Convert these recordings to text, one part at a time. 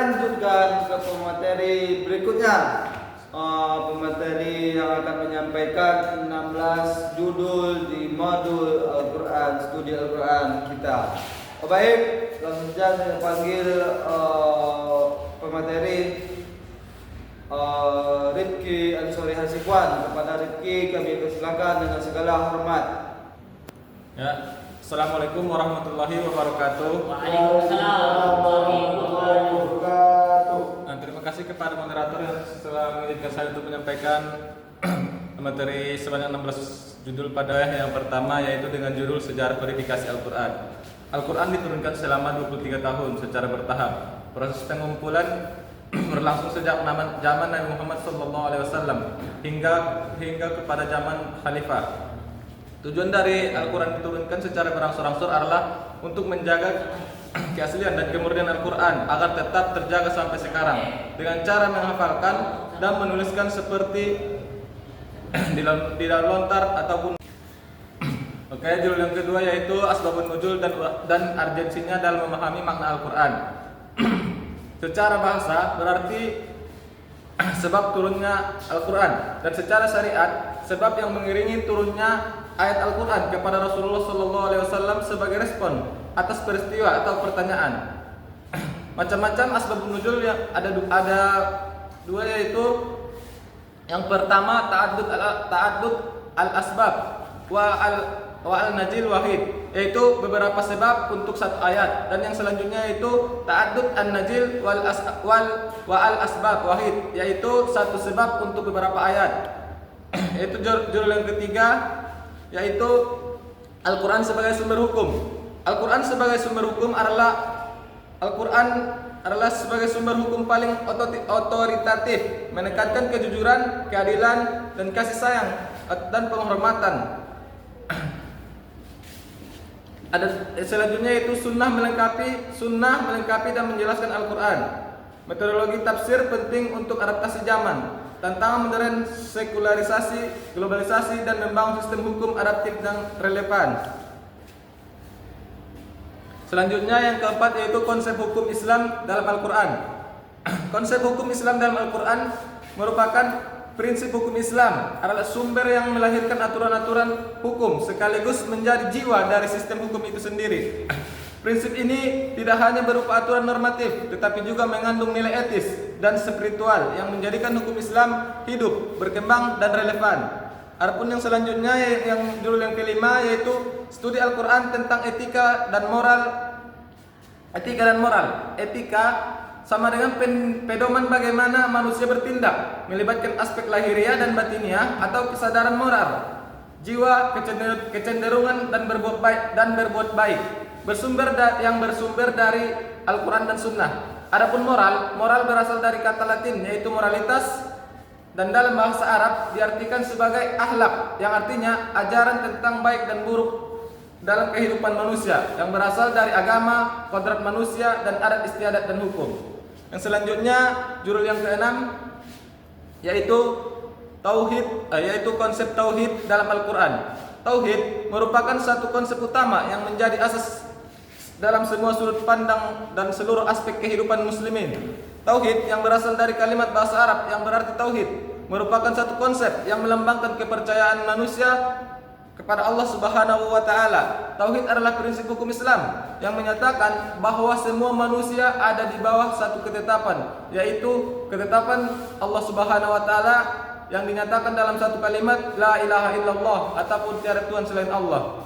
lanjutkan ke pemateri berikutnya. Pemateri yang akan menyampaikan 16 judul di modul Al-Quran, studi Al-Quran kita. Baik, langsung saja saya panggil pemateri Rifki Ansori Hasifwan. Kepada Rifki kami persilakan dengan segala hormat. Ya, Assalamualaikum warahmatullahi wabarakatuh. Waalaikumsalam warahmatullahi wabarakatuh. Terima kasih kepada moderator yang telah mengizinkan saya untuk menyampaikan materi sebanyak 16 judul pada yang pertama, yaitu dengan judul Sejarah Verifikasi Al-Quran. Al-Quran diturunkan selama 23 tahun secara bertahap. Proses pengumpulan berlangsung sejak zaman Nabi Muhammad SAW hingga kepada zaman Khalifah. Tujuan dari Al-Quran diturunkan secara berangsur-angsur adalah untuk menjaga keaslian dan kemurnian Al-Quran agar tetap terjaga sampai sekarang dengan cara menghafalkan dan menuliskan seperti di dalam lontar ataupun. Oke, judul yang kedua yaitu Asbabun Nuzul dan urgensinya dalam memahami makna Al-Quran. Secara bahasa berarti sebab turunnya Al-Quran, dan secara syariat sebab yang mengiringi turunnya ayat Al-Quran kepada Rasulullah SAW sebagai respon atas peristiwa atau pertanyaan. Macam-macam asbabun nuzul yang ada dua, yaitu yang pertama ta'addud al-asbab wa al-najil wahid, yaitu beberapa sebab untuk satu ayat, dan yang selanjutnya yaitu ta'addud an-najil wa al-asbab wahid, yaitu satu sebab untuk beberapa ayat. Yaitu judul yang ketiga yaitu Al-Quran sebagai sumber hukum. Al-Quran sebagai sumber hukum adalah sebagai sumber hukum paling otoritatif, menekankan kejujuran, keadilan, dan kasih sayang dan penghormatan. Ada selanjutnya yaitu sunnah melengkapi dan menjelaskan Al-Quran. Metodologi tafsir penting untuk adaptasi zaman, tantangan modern, sekularisasi, globalisasi, dan membangun sistem hukum adaptif dan relevan. Selanjutnya yang keempat yaitu konsep hukum Islam dalam Al-Quran. Konsep hukum Islam dalam Al-Quran merupakan prinsip hukum Islam adalah sumber yang melahirkan aturan-aturan hukum sekaligus menjadi jiwa dari sistem hukum itu sendiri. Prinsip ini tidak hanya berupa aturan normatif, tetapi juga mengandung nilai etis dan spiritual yang menjadikan hukum Islam hidup, berkembang, dan relevan. Adapun yang selanjutnya yang judul yang kelima yaitu studi Al-Quran tentang etika dan moral. Etika sama dengan pedoman bagaimana manusia bertindak, melibatkan aspek lahiriah dan batiniah atau kesadaran moral, jiwa, kecenderungan dan berbuat baik, yang bersumber dari Al-Quran dan Sunnah. Adapun moral berasal dari kata Latin yaitu moralitas, dan dalam bahasa Arab diartikan sebagai akhlak, yang artinya ajaran tentang baik dan buruk dalam kehidupan manusia yang berasal dari agama, kodrat manusia, dan adat istiadat dan hukum. Yang selanjutnya judul yang keenam yaitu konsep tauhid dalam Al-Quran. Tauhid merupakan satu konsep utama yang menjadi asas dalam semua sudut pandang dan seluruh aspek kehidupan muslimin. Tauhid yang berasal dari kalimat bahasa Arab yang berarti tauhid merupakan satu konsep yang melambangkan kepercayaan manusia kepada Allah Subhanahu wa taala. Tauhid adalah prinsip hukum Islam yang menyatakan bahwa semua manusia ada di bawah satu ketetapan, yaitu ketetapan Allah Subhanahu wa taala yang dinyatakan dalam satu kalimat la ilaha illallah, ataupun tiada Tuhan selain Allah.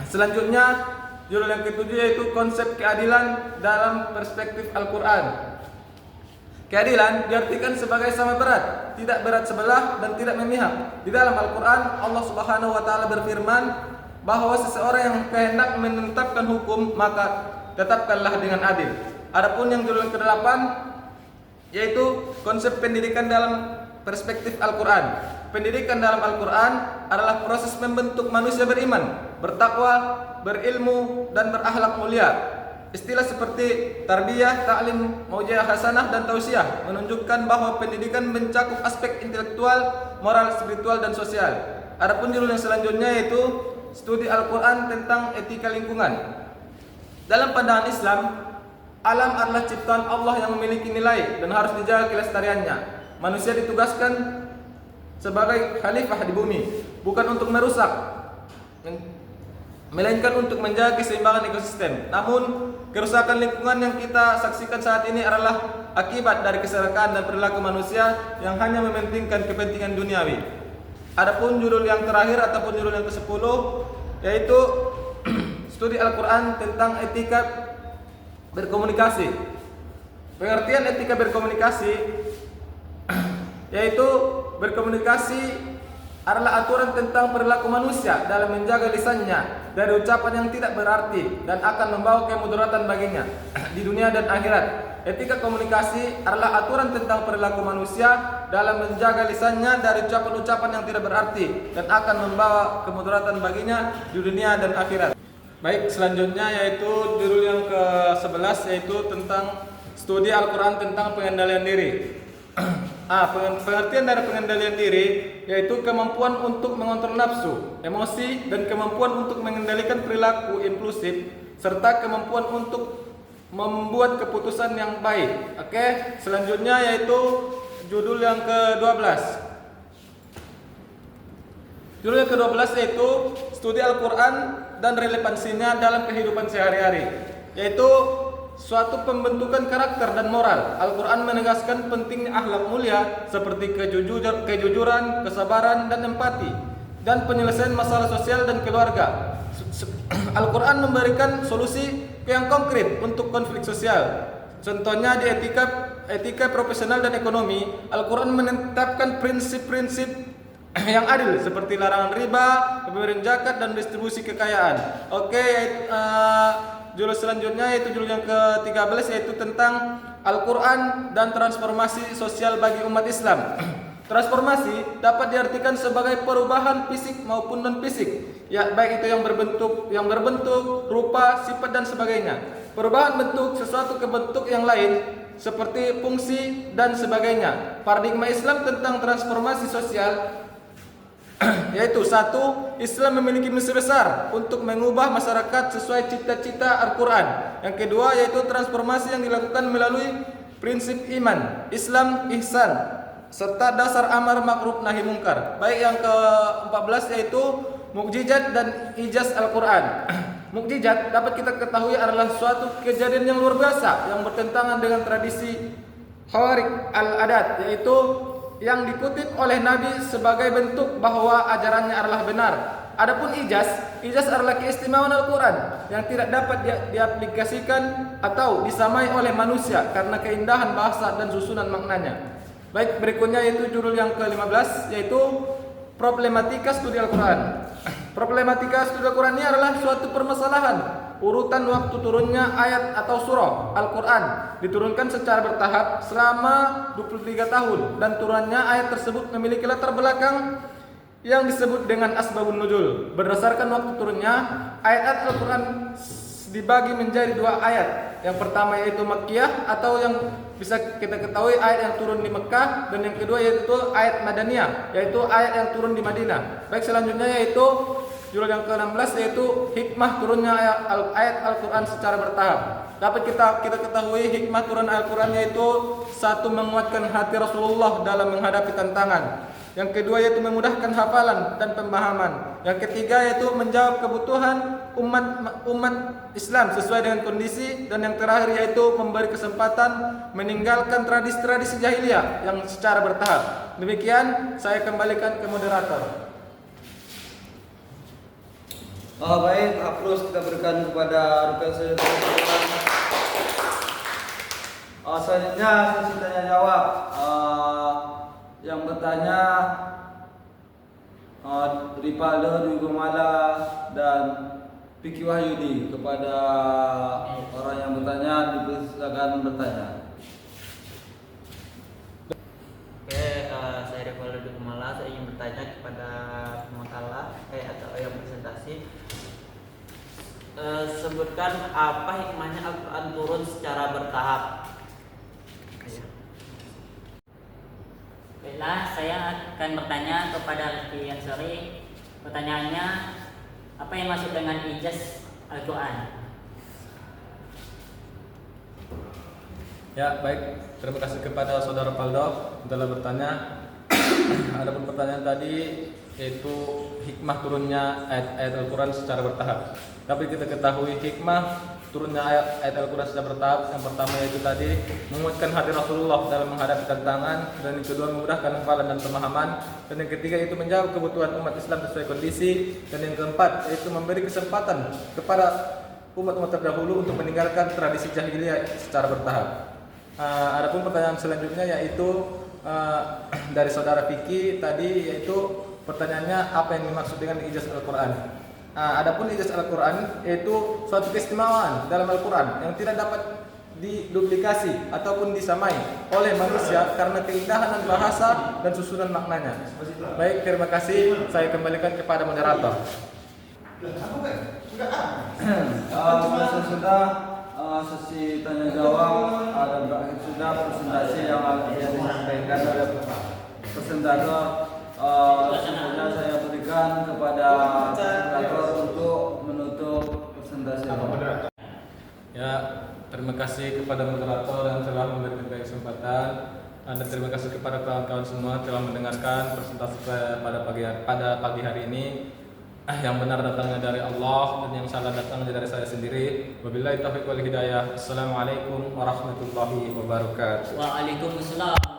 Selanjutnya judul yang ketujuh yaitu konsep keadilan dalam perspektif Al-Quran. Keadilan diartikan sebagai sama berat, tidak berat sebelah dan tidak memihak. Di dalam Al-Quran Allah Subhanahu wa taala berfirman bahwa seseorang yang kehendak menetapkan hukum maka tetapkanlah dengan adil. Adapun yang judul yang ke-8 yaitu konsep pendidikan dalam perspektif Al-Quran. Pendidikan dalam Al-Quran adalah proses membentuk manusia beriman, bertakwa, berilmu, dan berakhlak mulia. Istilah seperti tarbiyah, ta'lim, maujiah hasanah, dan tausiah menunjukkan bahwa pendidikan mencakup aspek intelektual, moral, spiritual, dan sosial. Adapun judul yang selanjutnya yaitu studi Al-Quran tentang etika lingkungan. Dalam pandangan Islam, Alam adalah ciptaan Allah yang memiliki nilai dan harus dijaga kelestariannya. Manusia ditugaskan sebagai khalifah di bumi, bukan untuk merusak, melainkan untuk menjaga keseimbangan ekosistem. Namun, kerusakan lingkungan yang kita saksikan saat ini adalah akibat dari keserakahan dan perilaku manusia yang hanya mementingkan kepentingan duniawi. Adapun judul yang terakhir ataupun judul yang ke-10 yaitu studi Al-Quran tentang etika berkomunikasi. Pengertian etika berkomunikasi yaitu berkomunikasi adalah aturan tentang perilaku manusia dalam menjaga lisannya dari ucapan yang tidak berarti dan akan membawa kemudaratan baginya di dunia dan akhirat. Etika komunikasi adalah aturan tentang perilaku manusia dalam menjaga lisannya dari ucapan-ucapan yang tidak berarti dan akan membawa kemudaratan baginya di dunia dan akhirat. Baik, selanjutnya yaitu judul yang ke-11 yaitu tentang studi Al-Quran tentang pengendalian diri. Pengertian dari pengendalian diri yaitu kemampuan untuk mengontrol nafsu, emosi, dan kemampuan untuk mengendalikan perilaku impulsif serta kemampuan untuk membuat keputusan yang baik. Oke, selanjutnya yaitu judul yang ke-12. Judul yang ke-12 yaitu studi Al-Quran dan relevansinya dalam kehidupan sehari-hari, yaitu suatu pembentukan karakter dan moral. Al-Quran menegaskan pentingnya akhlak mulia seperti kejujuran, kesabaran, dan empati, dan penyelesaian masalah sosial dan keluarga. Al-Quran memberikan solusi yang konkret untuk konflik sosial. Contohnya di etika profesional dan ekonomi, Al-Quran menetapkan prinsip-prinsip yang adil seperti larangan riba, pemberian zakat, dan distribusi kekayaan. Oke, judul selanjutnya yaitu judul yang ke-13 yaitu tentang Al-Quran dan transformasi sosial bagi umat Islam. Transformasi dapat diartikan sebagai perubahan fisik maupun non fisik, ya baik itu yang berbentuk, rupa, sifat, dan sebagainya. Perubahan bentuk sesuatu ke bentuk yang lain seperti fungsi dan sebagainya. Paradigma Islam tentang transformasi sosial yaitu satu, Islam memiliki misi besar untuk mengubah masyarakat sesuai cita-cita Al-Quran. Yang kedua yaitu transformasi yang dilakukan melalui prinsip iman, Islam, ihsan, serta dasar amar ma'ruf nahi mungkar. Baik yang ke-14 yaitu mukjizat dan ijaz Al-Quran. Mukjizat dapat kita ketahui adalah suatu kejadian yang luar biasa yang bertentangan dengan tradisi khawarik al-adat, yaitu yang dikutip oleh Nabi sebagai bentuk bahwa ajarannya adalah benar. Adapun ijaz adalah keistimewaan Al-Quran yang tidak dapat diaplikasikan atau disamai oleh manusia karena keindahan bahasa dan susunan maknanya. Baik, berikutnya yaitu judul yang ke-15 yaitu problematika studi Al-Quran. Problematika studi Al-Quran ini adalah suatu permasalahan urutan waktu turunnya ayat atau surah Al-Quran diturunkan secara bertahap selama 23 tahun dan turunnya ayat tersebut memiliki latar belakang yang disebut dengan asbabun nuzul. Berdasarkan waktu turunnya ayat Al-Quran dibagi menjadi dua ayat. Yang pertama yaitu Makkiyah atau yang bisa kita ketahui ayat yang turun di Mekah, dan yang kedua yaitu ayat Madaniyah yaitu ayat yang turun di Madinah. Baik, selanjutnya yaitu judul yang ke-16 yaitu hikmah turunnya ayat Al-Quran secara bertahap. Dapat kita ketahui hikmah turun Al-Quran yaitu satu, menguatkan hati Rasulullah dalam menghadapi tantangan. Yang kedua yaitu memudahkan hafalan dan pemahaman. Yang ketiga yaitu menjawab kebutuhan umat Islam sesuai dengan kondisi. Dan yang terakhir yaitu memberi kesempatan meninggalkan tradisi-tradisi jahiliyah yang secara bertahap. Demikian, saya kembalikan ke moderator. Baik, aplaus kita berikan kepada rekan saya. Selanjutnya sesi tanya jawab. Yang bertanya Ripaldo Dwi Gumala dan Piki Wahyudi. Kepada orang yang bertanya dipersilakan bertanya. Oke, saya Ripaldo Dwi Gumala. Saya ingin bertanya kepada pematala atau yang presentasi. Sebutkan apa hikmahnya Al-Quran turun secara bertahap. Baiklah, saya akan bertanya kepada Lutfi Ansori. Pertanyaannya, apa yang maksud dengan ijaz Al-Quran? Ya, baik. Terima kasih kepada saudara Paldo telah bertanya. Adapun pertanyaan tadi yaitu hikmah turunnya ayat-ayat Al-Quran secara bertahap. Tapi kita ketahui hikmah turunnya ayat Al-Quran secara bertahap. Yang pertama yaitu tadi menguatkan hati Rasulullah dalam menghadapi tantangan, dan yang kedua memudahkan hafalan dan pemahaman, dan yang ketiga itu menjawab kebutuhan umat Islam sesuai kondisi, dan yang keempat yaitu memberi kesempatan kepada umat-umat terdahulu untuk meninggalkan tradisi jahiliyah secara bertahap. Adapun pertanyaan selanjutnya yaitu dari saudara Vicky tadi, yaitu pertanyaannya apa yang dimaksud dengan ijaz Al-Quran. Adapun ijaz Al-Quran yaitu suatu keistimewaan dalam Al-Quran yang tidak dapat diduplikasi ataupun disamai oleh manusia karena keindahan bahasa dan susunan maknanya. Baik, terima kasih. Saya kembalikan kepada moderator. Sudah sesi tanya jawab ada berakhir sudah. Presentasi yang akan disampaikan oleh presentator selanjutnya saya berikan kepada presentator untuk menutup presentasi. Ya, terima kasih kepada moderator yang telah memberikan kesempatan, dan terima kasih kepada kawan-kawan semua telah mendengarkan presentasi pada pagi hari ini. Yang benar datangnya dari Allah dan yang salah datangnya dari saya sendiri. Wabillahi taufiq wal hidayah. Assalamualaikum warahmatullahi wabarakatuh. Waalaikumsalam.